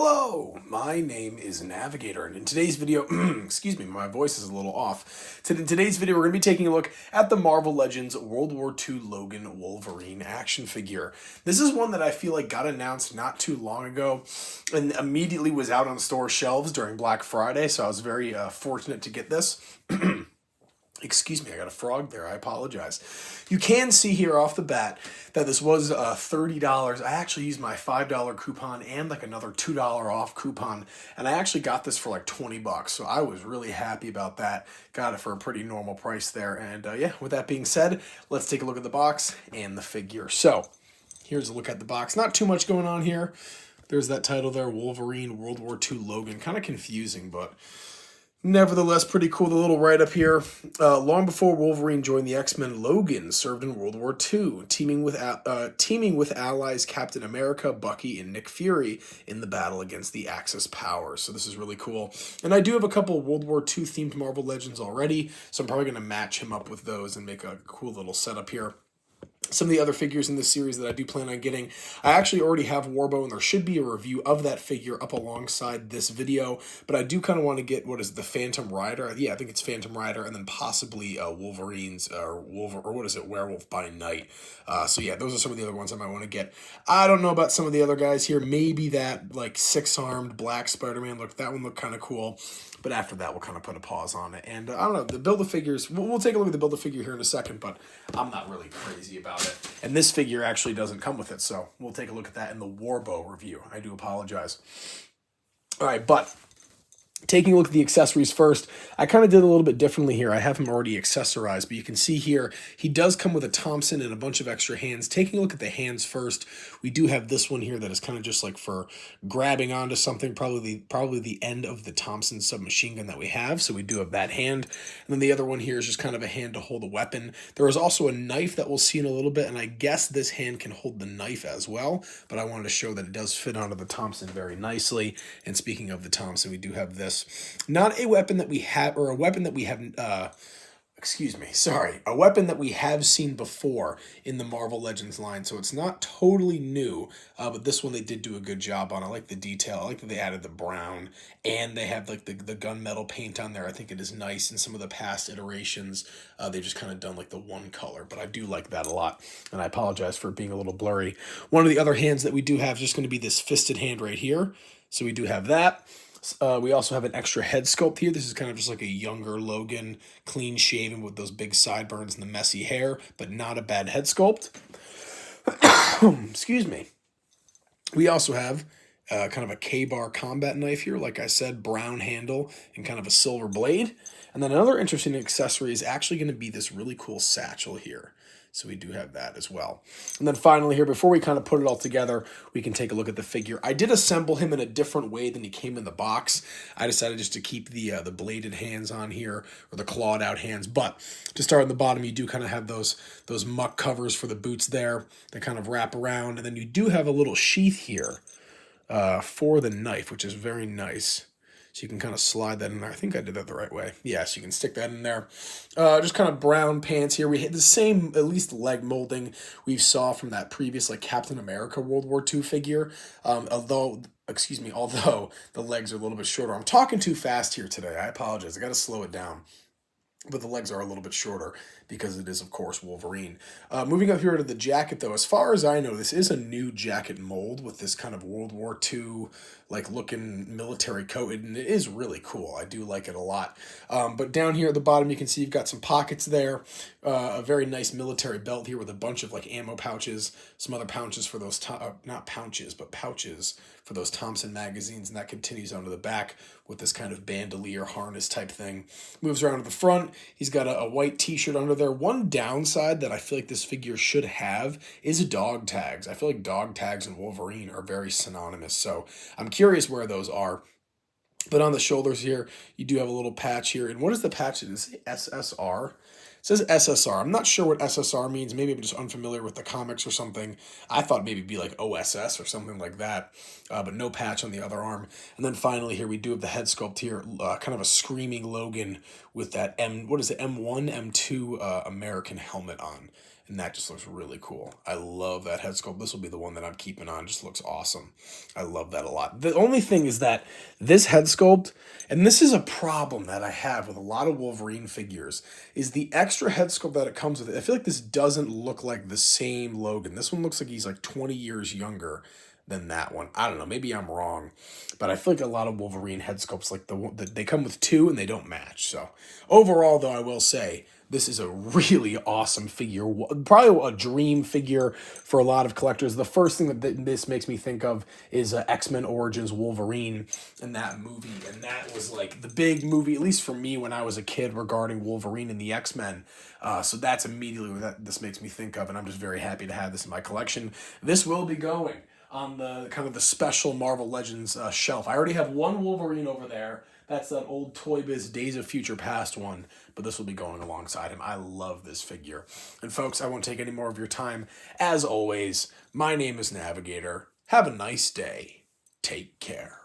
Hello, my name is Navigator, and in today's video, excuse me, my voice is a little off. In today's video, we're going to be taking a look at the Marvel Legends World War II Logan Wolverine action figure. This is one that I feel like got announced not too long ago, and immediately was out on store shelves during Black Friday, so I was very fortunate to get this. Excuse me, I got a frog there. I apologize. You can see here off the bat that this was $30. I actually used my $5 coupon and like another $2 off coupon, and I actually got this for like 20 bucks. So I was really happy about that. Got it for a pretty normal price there. And yeah, with that being said, let's take a look at the box and the figure. So here's a look at the box. Not too much going on here. There's that title there, Wolverine World War II Logan. Kind of confusing, but nevertheless, pretty cool. The little write-up here. Long before Wolverine joined the X-Men, Logan served in World War II, teaming with allies Captain America, Bucky, and Nick Fury in the battle against the Axis powers. So this is really cool. And I do have a couple World War II themed Marvel Legends already, so I'm probably going to match him up with those and make a cool little setup here. Some of the other figures in this series that I do plan on getting, I actually already have Warbo, and there should be a review of that figure up alongside this video, but I do kind of want to get, what is it, the Phantom Rider? Yeah, I think it's Phantom Rider, and then possibly Wolverine's, Werewolf by Night. So yeah, those are some of the other ones I might want to get. I don't know about some of the other guys here. Maybe that, like, six-armed Black Spider-Man, look, that one looked kind of cool. But after that, we'll kind of put a pause on it. And I don't know, the Build-A-Figures, we'll take a look at the Build-A-Figure here in a second, but I'm not really crazy about it. And this figure actually doesn't come with it, so we'll take a look at that in the Warbo review. I do apologize. All right, but taking a look at the accessories first, I kind of did a little bit differently here. I have him already accessorized, but you can see here, he does come with a Thompson and a bunch of extra hands. Taking a look at the hands first, we do have this one here that is kind of just like for grabbing onto something, probably the end of the Thompson submachine gun that we have, so we do have that hand. And then the other one here is just kind of a hand to hold a weapon. There is also a knife that we'll see in a little bit, and I guess this hand can hold the knife as well, but I wanted to show that it does fit onto the Thompson very nicely. And speaking of the Thompson, we do have this. Not a weapon that we have, or a weapon that we have, a weapon that we have seen before in the Marvel Legends line, so it's not totally new, but this one they did do a good job on. I like the detail. I like that they added the brown, and they have like the gunmetal paint on there. I think it is nice. In some of the past iterations, they just kind of done like the one color, but I do like that a lot, and I apologize for being a little blurry. One of the other hands that we do have is just going to be this fisted hand right here, so we do have that. We also have an extra head sculpt here. This is kind of just like a younger Logan, clean shaven with those big sideburns and the messy hair, but not a bad head sculpt. Excuse me. We also have kind of a K-bar combat knife here. Like I said, brown handle and kind of a silver blade. And then another interesting accessory is actually going to be this really cool satchel here. So we do have that as well. And then finally here, before we kind of put it all together, we can take a look at the figure. I did assemble him in a different way than he came in the box. I decided just to keep the bladed hands on here, or the clawed out hands. But to start on the bottom, you do kind of have those muck covers for the boots there that kind of wrap around. And then you do have a little sheath here for the knife, which is very nice. So you can kind of slide that in there. I think I did that the right way. Yeah, so you can stick that in there. Just kind of brown pants here. We had the same, at least leg molding we saw from that previous like Captain America World War II figure. Although the legs are a little bit shorter. I'm talking too fast here today. I apologize. I got to slow it down. But the legs are a little bit shorter because it is, of course, Wolverine. Moving up here to the jacket, though, as far as I know, this is a new jacket mold with this kind of World War II like looking military coat, and it is really cool. I do like it a lot. But down here at the bottom, you can see you've got some pockets there, a very nice military belt here with a bunch of like ammo pouches, some other pouches for those, pouches for those Thompson magazines, and that continues onto the back with this kind of bandolier harness type thing. Moves around to the front. He's got a white t-shirt under there. One downside that I feel like this figure should have is dog tags. I feel like dog tags and Wolverine are very synonymous, so I'm curious where those are. But on the shoulders here, you do have a little patch here. And what is the patch? Is it SSR? It says SSR. I'm not sure what SSR means. Maybe I'm just unfamiliar with the comics or something. I thought maybe it'd be like OSS or something like that, but no patch on the other arm. And then finally here we do have the head sculpt here, kind of a screaming Logan with that M1, M2 American helmet on. And that just looks really cool. I love that head sculpt. This will be the one that I'm keeping on. Just looks awesome. I love that a lot. The only thing is that this head sculpt, and this is a problem that I have with a lot of Wolverine figures, is the extra head sculpt that it comes with. I feel like this doesn't look like the same Logan. This one looks like he's like 20 years younger than that one. I don't know. Maybe I'm wrong, but I feel like a lot of Wolverine head sculpts, like the one that they come with two and they don't match. So overall, though, I will say this is a really awesome figure. Probably a dream figure for a lot of collectors. The first thing that this makes me think of is X-Men Origins Wolverine and that movie. And that was like the big movie, at least for me when I was a kid, regarding Wolverine and the X-Men. So that's immediately what this makes me think of. And I'm just very happy to have this in my collection. This will be going on the kind of the special Marvel Legends shelf. I already have one Wolverine over there. That's that old Toy Biz Days of Future Past one, but this will be going alongside him. I love this figure. And folks, I won't take any more of your time. As always, my name is Navigator. Have a nice day. Take care.